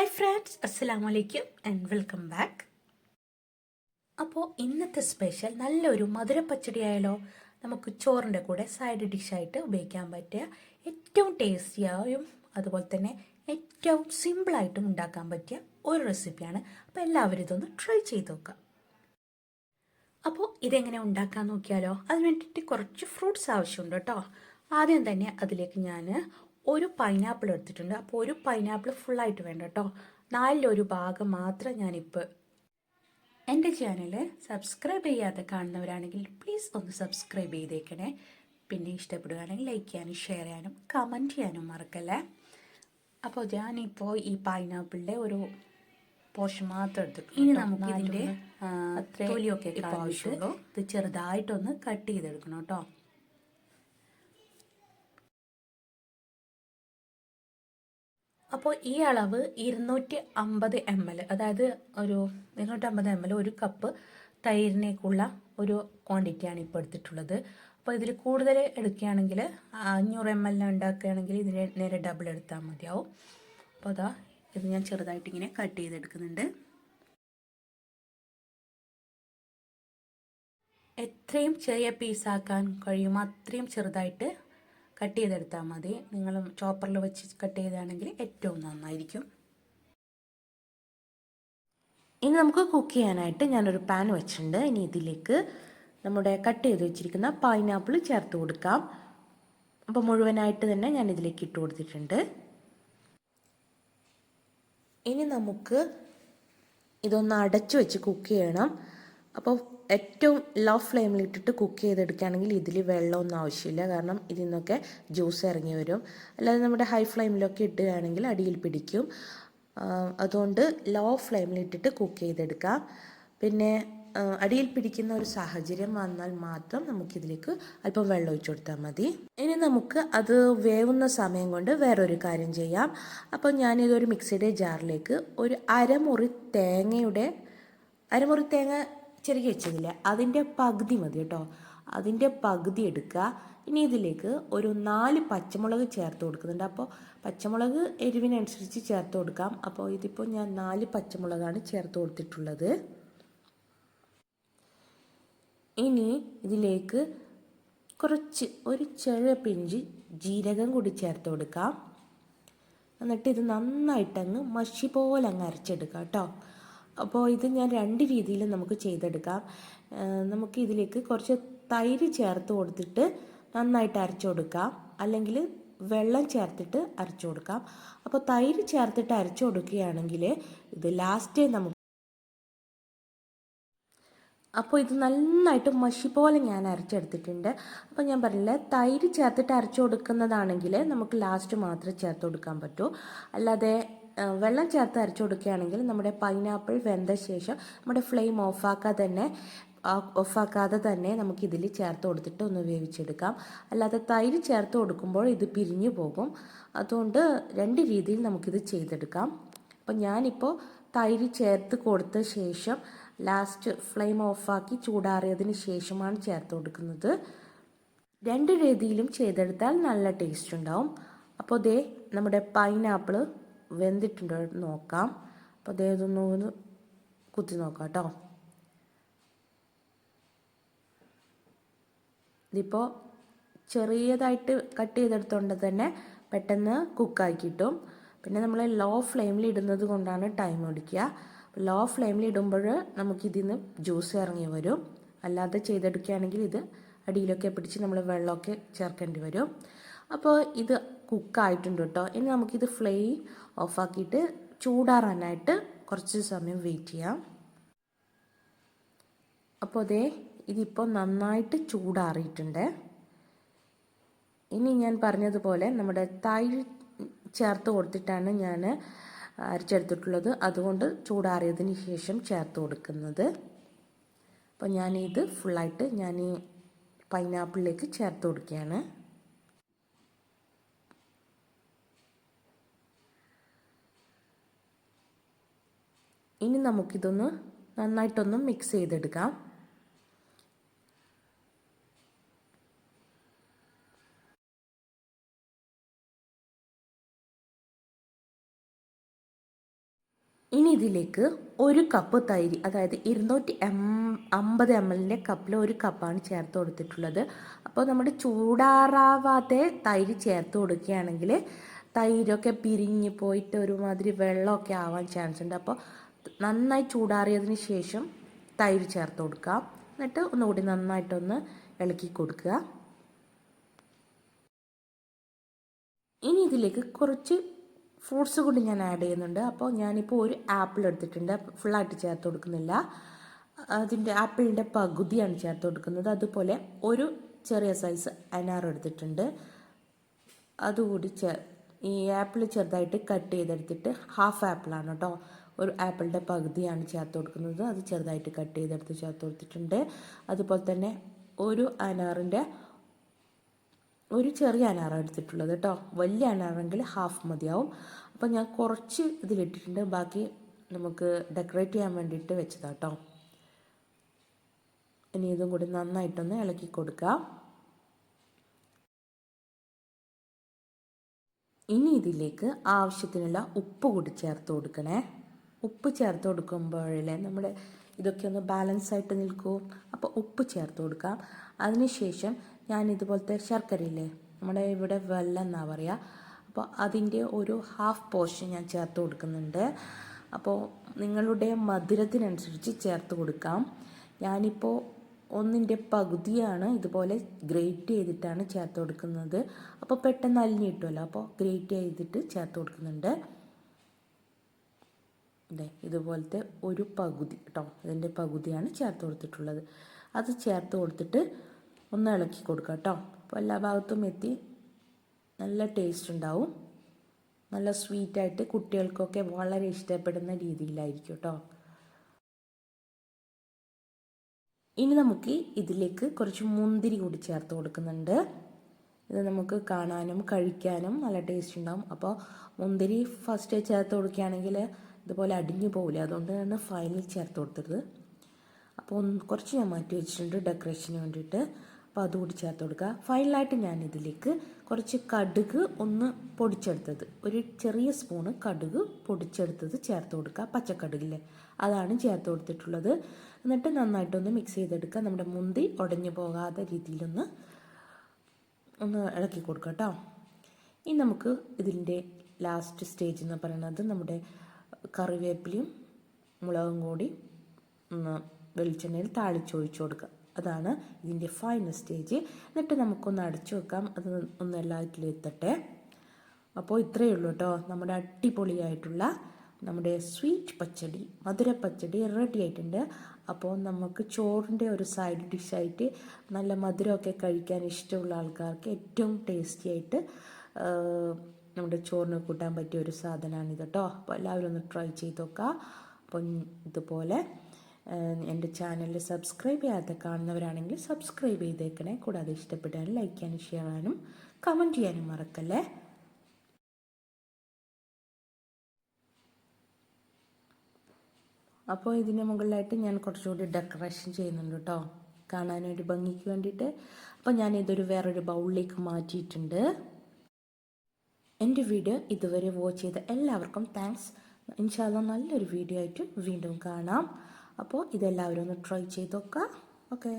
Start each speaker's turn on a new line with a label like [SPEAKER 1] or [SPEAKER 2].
[SPEAKER 1] Hi friends, അസ്സലാമു അലൈക്കും and welcome back. അപ്പോൾ ഇന്നത്തെ സ്പെഷ്യൽ നല്ലൊരു മധുര പച്ചടി ആയാലോ. നമുക്ക് ചോറിൻ്റെ കൂടെ സൈഡ് ഡിഷായിട്ട് ഉപയോഗിക്കാൻ പറ്റിയ ഏറ്റവും ടേസ്റ്റിയായും അതുപോലെ തന്നെ ഏറ്റവും സിമ്പിളായിട്ടും ഉണ്ടാക്കാൻ പറ്റിയ ഒരു റെസിപ്പിയാണ്. അപ്പോൾ എല്ലാവരും ഇതൊന്ന് ട്രൈ ചെയ്ത് നോക്കാം. അപ്പോൾ ഇതെങ്ങനെ ഉണ്ടാക്കാൻ നോക്കിയാലോ. അതിന് വേണ്ടിയിട്ട് കുറച്ച് ഫ്രൂട്ട്സ് ആവശ്യമുണ്ട് കേട്ടോ. ആദ്യം തന്നെ അതിലേക്ക് ഞാൻ ഒരു പൈനാപ്പിൾ എടുത്തിട്ടുണ്ട്. അപ്പോൾ ഒരു പൈനാപ്പിൾ ഫുള്ളായിട്ട് വേണ്ട കേട്ടോ, നാലിലൊരു ഭാഗം മാത്രം ഞാനിപ്പോൾ. എൻ്റെ ചാനൽ സബ്സ്ക്രൈബ് ചെയ്യാതെ കാണുന്നവരാണെങ്കിൽ പ്ലീസ് ഒന്ന് സബ്സ്ക്രൈബ് ചെയ്തേക്കണേ. പിന്നെ ഇഷ്ടപ്പെടുകയാണെങ്കിൽ ലൈക്ക് ചെയ്യാനും ഷെയർ ചെയ്യാനും കമൻറ്റ് ചെയ്യാനും മറക്കല്ലേ. അപ്പോൾ ഞാനിപ്പോൾ ഈ പൈനാപ്പിളിൻ്റെ ഒരു പോർഷൻ മാത്രം എടുത്തു. ഇനി നമുക്ക് ഇതിൻ്റെ തൊലിയൊക്കെ ഇപ്പോൾ ആവശ്യമുള്ളൂ. ഇത് ചെറുതായിട്ടൊന്ന് കട്ട് ചെയ്തെടുക്കണം കേട്ടോ. അപ്പോൾ ഈ അളവ് 250 ml, അതായത് ഒരു 250 ml, ഒരു കപ്പ് തൈരിനേക്കുള്ള ഒരു ക്വാണ്ടിറ്റിയാണ് ഇപ്പോൾ എടുത്തിട്ടുള്ളത്. അപ്പോൾ ഇതിൽ കൂടുതൽ എടുക്കുകയാണെങ്കിൽ 500 ml ഉണ്ടാക്കുകയാണെങ്കിൽ ഇതിന് നേരെ ഡബിൾ എടുത്താൽ മതിയാവും. അപ്പോൾ അതാ ഇത് ഞാൻ ചെറുതായിട്ട് ഇങ്ങനെ കട്ട് ചെയ്തെടുക്കുന്നുണ്ട്. എത്രയും ചെറിയ പീസാക്കാൻ കഴിയുമോ അത്രയും ചെറുതായിട്ട് കട്ട് ചെയ്തെടുത്താൽ മതി. നിങ്ങൾ ചോപ്പറിൽ വെച്ച് കട്ട് ചെയ്താണെങ്കിൽ ഏറ്റവും നന്നായിരിക്കും. ഇനി നമുക്ക് കുക്ക് ചെയ്യാനായിട്ട് ഞാനൊരു പാൻ വെച്ചിട്ടുണ്ട്. ഇനി ഇതിലേക്ക് നമ്മുടെ കട്ട് ചെയ്ത് വെച്ചിരിക്കുന്ന പൈനാപ്പിൾ ചേർത്ത് കൊടുക്കാം. അപ്പോൾ മുഴുവനായിട്ട് തന്നെ ഞാൻ ഇതിലേക്ക് ഇട്ട് കൊടുത്തിട്ടുണ്ട്. ഇനി നമുക്ക് ഇതൊന്ന് അടച്ചു വെച്ച് കുക്ക് ചെയ്യണം. അപ്പോൾ ഏറ്റവും ലോ ഫ്ലെയിമിലിട്ടിട്ട് കുക്ക് ചെയ്തെടുക്കുകയാണെങ്കിൽ ഇതിൽ വെള്ളമൊന്നും ആവശ്യമില്ല, കാരണം ഇതിൽ നിന്നൊക്കെ ജ്യൂസ് ഇറങ്ങി വരും. അല്ലാതെ നമ്മുടെ ഹൈ ഫ്ലെയിമിലൊക്കെ ഇട്ടുകയാണെങ്കിൽ അടിയിൽ പിടിക്കും. അതുകൊണ്ട് ലോ ഫ്ലെയിമിലിട്ടിട്ട് കുക്ക് ചെയ്തെടുക്കാം. പിന്നെ അടിയിൽ പിടിക്കുന്ന ഒരു സാഹചര്യം വന്നാൽ മാത്രം നമുക്കിതിലേക്ക് അല്പം വെള്ളം ഒഴിച്ചു കൊടുത്താൽ മതി. ഇനി നമുക്ക് അത് വേവുന്ന സമയം കൊണ്ട് വേറൊരു കാര്യം ചെയ്യാം. അപ്പോൾ ഞാനിതൊരു മിക്സിയുടെ ജാറിലേക്ക് ഒരു അരമുറി തേങ്ങ ചെറുകി വെച്ചതില്ല, അതിൻ്റെ പകുതി മതി കേട്ടോ. അതിൻ്റെ പകുതി എടുക്കുക. ഇനി ഇതിലേക്ക് ഒരു 4 പച്ചമുളക് ചേർത്ത് കൊടുക്കുന്നുണ്ട്. അപ്പോൾ പച്ചമുളക് എരിവിനനുസരിച്ച് ചേർത്ത് കൊടുക്കാം. അപ്പോൾ ഇതിപ്പോൾ ഞാൻ 4 പച്ചമുളകാണ് ചേർത്ത് കൊടുത്തിട്ടുള്ളത്. ഇനി ഇതിലേക്ക് ഒരു ചെറിയ പിഞ്ച് ജീരകം കൂടി ചേർത്ത് കൊടുക്കാം. എന്നിട്ട് ഇത് നന്നായിട്ടങ്ങ് മഷി പോലെ അങ്ങ് അരച്ചെടുക്കാം കേട്ടോ. അപ്പോൾ ഇത് ഞാൻ 2 രീതിയിൽ നമുക്ക് ചെയ്തെടുക്കാം. നമുക്ക് ഇതിലേക്ക് കുറച്ച് തൈര് ചേർത്ത് കൊടുത്തിട്ട് നന്നായിട്ട് അരച്ചു കൊടുക്കാം, അല്ലെങ്കിൽ വെള്ളം ചേർത്തിട്ട് അരച്ചു കൊടുക്കാം. അപ്പോൾ തൈര് ചേർത്തിട്ട് അരച്ചു കൊടുക്കുകയാണെങ്കിൽ ഇത് ലാസ്റ്റ് അപ്പോൾ ഇത് നന്നായിട്ട് മഷി പോലെ ഞാൻ അരച്ചെടുത്തിട്ടുണ്ട്. അപ്പോൾ ഞാൻ പറഞ്ഞില്ലേ, തൈര് ചേർത്തിട്ട് അരച്ചു കൊടുക്കുന്നതാണെങ്കിൽ നമുക്ക് ലാസ്റ്റ് മാത്രമേ ചേർത്ത് കൊടുക്കാൻ പറ്റൂ. അല്ലാതെ വെള്ളം ചേർത്ത് അരച്ചു കൊടുക്കുകയാണെങ്കിൽ നമ്മുടെ പൈനാപ്പിൾ വെന്ത ശേഷം നമ്മുടെ ഫ്ലെയിം ഓഫാക്കാതെ തന്നെ നമുക്കിതിൽ ചേർത്ത് കൊടുത്തിട്ട് ഒന്ന് വേവിച്ചെടുക്കാം. അല്ലാതെ തൈര് ചേർത്ത് കൊടുക്കുമ്പോൾ ഇത് പിരിഞ്ഞു പോകും. അതുകൊണ്ട് 2 രീതിയിൽ നമുക്കിത് ചെയ്തെടുക്കാം. അപ്പോൾ ഞാനിപ്പോൾ തൈര് ചേർത്ത് കൊടുത്ത ശേഷം ലാസ്റ്റ് ഫ്ലെയിം ഓഫാക്കി ചൂടാറിയതിന് ശേഷമാണ് ചേർത്ത് കൊടുക്കുന്നത്. 2 രീതിയിലും ചെയ്തെടുത്താൽ നല്ല ടേസ്റ്റ് ഉണ്ടാവും. അപ്പോൾ ദേ നമ്മുടെ പൈനാപ്പിൾ വെന്തിട്ടുണ്ടോ നോക്കാം. അപ്പോൾ ദേ ഇതൊന്ന് കുത്തി നോക്കാം കേട്ടോ. ഇതിപ്പോൾ ചെറിയതായിട്ട് കട്ട് ചെയ്തെടുത്തോണ്ട് തന്നെ പെട്ടെന്ന് കുക്കായി കിട്ടും. പിന്നെ നമ്മൾ ലോ ഫ്ലെയിമിൽ ഇടുന്നത് കൊണ്ടാണ് ടൈം എടുക്കുക. ലോ ഫ്ലെയിമിൽ ഇടുമ്പോൾ നമുക്കിതിന്ന് ജ്യൂസ് ഇറങ്ങി വരും. അല്ലാതെ ചെയ്തെടുക്കുകയാണെങ്കിൽ ഇത് അടിയിലൊക്കെ പിടിച്ച് നമ്മൾ വെള്ളമൊക്കെ ചേർക്കേണ്ടി വരും. അപ്പോൾ ഇത് കുക്കായിട്ടുണ്ട് കേട്ടോ. ഇനി നമുക്കിത് ഫ്ലെയിം ഓഫാക്കിയിട്ട് ചൂടാറാനായിട്ട് കുറച്ച് സമയം വെയിറ്റ് ചെയ്യാം. അപ്പോൾ ഇതിപ്പോൾ നന്നായിട്ട് ചൂടാറിയിട്ടുണ്ട്. ഇനി ഞാൻ പറഞ്ഞതുപോലെ നമ്മുടെ തൈര് ചേർത്ത് കൊടുത്തിട്ടാണ് ഞാൻ അരച്ചെടുത്തിട്ടുള്ളത്. അതുകൊണ്ട് ചൂടാറിയതിന് ശേഷം ചേർത്ത് കൊടുക്കുന്നത്. അപ്പോൾ ഞാനിത് ഫുള്ളായിട്ട് ഞാൻ ഈ പൈനാപ്പിളിലേക്ക് ചേർത്ത് കൊടുക്കുകയാണ്. ഇനി നമുക്കിതൊന്ന് നന്നായിട്ടൊന്ന് മിക്സ് ചെയ്തെടുക്കാം. ഇനി ഇതിലേക്ക് 1 കപ്പ് തൈര്, അതായത് 250 ml കപ്പിൽ 1 കപ്പാണ് ചേർത്ത് കൊടുത്തിട്ടുള്ളത്. അപ്പോൾ നമ്മുടെ ചൂടാറാവാതെ തൈര് ചേർത്ത് കൊടുക്കുകയാണെങ്കിൽ തൈരൊക്കെ പിരിഞ്ഞ് പോയിട്ട് ഒരുമാതിരി വെള്ളമൊക്കെ ആവാൻ ചാൻസ് ഉണ്ട്. അപ്പോൾ നന്നായി ചൂടാറിയതിന് ശേഷം തൈര് ചേർത്ത് കൊടുക്കാം. എന്നിട്ട് ഒന്നുകൂടി നന്നായിട്ടൊന്ന് ഇളക്കി കൊടുക്കുക. ഇനി ഇതിലേക്ക് കുറച്ച് ഫ്രൂട്ട്സ് കൂടി ഞാൻ ആഡ് ചെയ്യുന്നുണ്ട്. അപ്പോൾ ഞാനിപ്പോൾ 1 ആപ്പിൾ എടുത്തിട്ടുണ്ട്. ഫുള്ളായിട്ട് ചേർത്ത് കൊടുക്കുന്നില്ല, അതിൻ്റെ ആപ്പിളിൻ്റെ പകുതിയാണ് ചേർത്ത് കൊടുക്കുന്നത്. അതുപോലെ ഒരു ചെറിയ സൈസ് അനാർ എടുത്തിട്ടുണ്ട്. അതുകൂടി ഈ ആപ്പിൾ ചെറുതായിട്ട് കട്ട് ചെയ്തെടുത്തിട്ട്, ഹാഫ് ആപ്പിളാണ് കേട്ടോ, ഒരു ആപ്പിളിൻ്റെ പകുതിയാണ് ചേർത്ത് കൊടുക്കുന്നത്. അത് ചെറുതായിട്ട് കട്ട് ചെയ്തെടുത്ത് ചേർത്ത് കൊടുത്തിട്ടുണ്ട്. അതുപോലെ തന്നെ ഒരു ചെറിയ അനാറ എടുത്തിട്ടുള്ളത് കേട്ടോ. വലിയ അനാറെങ്കിൽ ഹാഫ് മതിയാവും. അപ്പോൾ ഞാൻ കുറച്ച് ഇതിലിട്ടിട്ടുണ്ട്, ബാക്കി നമുക്ക് ഡെക്കറേറ്റ് ചെയ്യാൻ വേണ്ടിയിട്ട് വെച്ചതാട്ടോ. ഇനി ഇതും കൂടി നന്നായിട്ടൊന്ന് ഇളക്കി കൊടുക്കാം. ഇനി ഇതിലേക്ക് ആവശ്യത്തിനുള്ള ഉപ്പ് കൂടി ചേർത്ത് കൊടുക്കണേ. ഉപ്പ് ചേർത്ത് കൊടുക്കുമ്പോഴേ നമ്മുടെ ഇതൊക്കെ ഒന്ന് ബാലൻസ് ആയിട്ട് നിൽക്കൂ. അപ്പോൾ ഉപ്പ് ചേർത്ത് കൊടുക്കാം. അതിനുശേഷം ഞാൻ ഇതുപോലത്തെ ശർക്കരയില്ലേ, നമ്മുടെ ഇവിടെ വെള്ളം എന്നാണ് പറയുക, അപ്പോൾ അതിൻ്റെ ഒരു ഹാഫ് പോർഷൻ ഞാൻ ചേർത്ത് കൊടുക്കുന്നുണ്ട്. അപ്പോൾ നിങ്ങളുടെ മധുരത്തിനനുസരിച്ച് ചേർത്ത് കൊടുക്കാം. ഞാനിപ്പോൾ 1ന്റെ പകുതിയാണ് ഇതുപോലെ ഗ്രേറ്റ് ചെയ്തിട്ടാണ് ചേർത്ത് കൊടുക്കുന്നത്. അപ്പോൾ പെട്ടെന്ന് അലിഞ്ഞ് കിട്ടുമല്ലോ, അപ്പോൾ ഗ്രേറ്റ് ചെയ്തിട്ട് ചേർത്ത് കൊടുക്കുന്നുണ്ട്. ഇതുപോലത്തെ ഒരു പകുതി കേട്ടോ, ഇതിൻ്റെ പകുതിയാണ് ചേർത്ത് കൊടുത്തിട്ടുള്ളത്. അത് ചേർത്ത് കൊടുത്തിട്ട് ഒന്ന് ഇളക്കി കൊടുക്കുക കേട്ടോ. അപ്പോൾ എല്ലാ ഭാഗത്തും എത്തി നല്ല ടേസ്റ്റ് ഉണ്ടാവും. നല്ല സ്വീറ്റായിട്ട് കുട്ടികൾക്കൊക്കെ വളരെ ഇഷ്ടപ്പെടുന്ന രീതിയിലായിരിക്കും കേട്ടോ. ഇനി നമുക്ക് ഇതിലേക്ക് കുറച്ച് മുന്തിരി കൂടി ചേർത്ത് കൊടുക്കുന്നുണ്ട്. ഇത് നമുക്ക് കാണാനും കഴിക്കാനും നല്ല ടേസ്റ്റ് ഉണ്ടാവും. അപ്പോൾ മുന്തിരി ഫസ്റ്റ് ചേർത്ത് കൊടുക്കുകയാണെങ്കിൽ ഇതുപോലെ അടിഞ്ഞു പോകില്ല, അതുകൊണ്ടാണ് ഫൈനൽ ചേർത്ത് കൊടുത്തത്. അപ്പോൾ കുറച്ച് ഞാൻ മാറ്റി വെച്ചിട്ടുണ്ട് ഡെക്കറേഷന് വേണ്ടിയിട്ട്. അപ്പോൾ അതുകൂടി ചേർത്ത് കൊടുക്കുക. ഫൈനലായിട്ട് ഞാൻ ഇതിലേക്ക് കുറച്ച് കടുക് ഒന്ന് പൊടിച്ചെടുത്തത്, ഒരു ചെറിയ സ്പൂണ് കടുക് പൊടിച്ചെടുത്തത് ചേർത്ത് കൊടുക്കുക. പച്ചക്കടുകില്ലേ, അതാണ് ചേർത്ത് കൊടുത്തിട്ടുള്ളത്. എന്നിട്ട് നന്നായിട്ടൊന്ന് മിക്സ് ചെയ്തെടുക്കുക. നമ്മുടെ മുന്തി ഉടഞ്ഞു പോകാത്ത രീതിയിലൊന്ന് ഇളക്കി കൊടുക്കുക കേട്ടോ. ഇനി നമുക്ക് ഇതിൻ്റെ ലാസ്റ്റ് സ്റ്റേജ് എന്ന് പറയുന്നത് നമ്മുടെ കറിവേപ്പിലയും മുളകും കൂടി വെളിച്ചെണ്ണയിൽ താളിച്ചൊഴിച്ച് കൊടുക്കുക. അതാണ് ഇതിൻ്റെ ഫൈനൽ സ്റ്റേജ്. എന്നിട്ട് നമുക്കൊന്ന് അടച്ചു വെക്കാം, അത് ഒന്ന് എല്ലാത്തിലും എത്തട്ടെ. അപ്പോൾ ഇത്രയേ ഉള്ളൂ കേട്ടോ, നമ്മുടെ അടിപൊളിയായിട്ടുള്ള നമ്മുടെ സ്വീറ്റ് പച്ചടി, മധുര പച്ചടി റെഡി ആയിട്ടുണ്ട്. അപ്പോൾ നമുക്ക് ചോറിൻ്റെ ഒരു സൈഡ് ഡിഷായിട്ട് നല്ല മധുരമൊക്കെ കഴിക്കാൻ ഇഷ്ടമുള്ള ആൾക്കാർക്ക് ഏറ്റവും ടേസ്റ്റി ആയിട്ട് നമ്മുടെ ചോറിന് കൂട്ടാൻ പറ്റിയ ഒരു സാധനമാണിത് കേട്ടോ. അപ്പോൾ എല്ലാവരും ഒന്ന് ട്രൈ ചെയ്ത് നോക്കാം. അപ്പം ഇതുപോലെ എൻ്റെ ചാനൽ സബ്സ്ക്രൈബ് ചെയ്യാതെ കാണുന്നവരാണെങ്കിൽ സബ്സ്ക്രൈബ് ചെയ്തേക്കണേ. കൂടാതെ ഇഷ്ടപ്പെട്ടാൽ ലൈക്ക് ചെയ്യാനും ഷെയർ ചെയ്യാനും കമൻറ്റ് ചെയ്യാനും മറക്കല്ലേ. അപ്പോൾ ഇതിന് മുകളിലായിട്ട് ഞാൻ കുറച്ചുകൂടി ഡെക്കറേഷൻ ചെയ്യുന്നുണ്ട് കേട്ടോ, കാണാനൊരു ഭംഗിക്ക് വേണ്ടിയിട്ട്. അപ്പോൾ ഞാനിതൊരു വേറൊരു ബൗളിലേക്ക് മാറ്റിയിട്ടുണ്ട്. എൻ്റെ വീഡിയോ ഇതുവരെ വാച്ച് ചെയ്ത എല്ലാവർക്കും താങ്ക്സ്. ഇൻഷാ അല്ലാഹ് നല്ലൊരു വീഡിയോ ആയിട്ട് വീണ്ടും കാണാം. അപ്പോൾ ഇതെല്ലാവരും ഒന്ന് ട്രൈ ചെയ്ത് നോക്കാം. ഓക്കെ.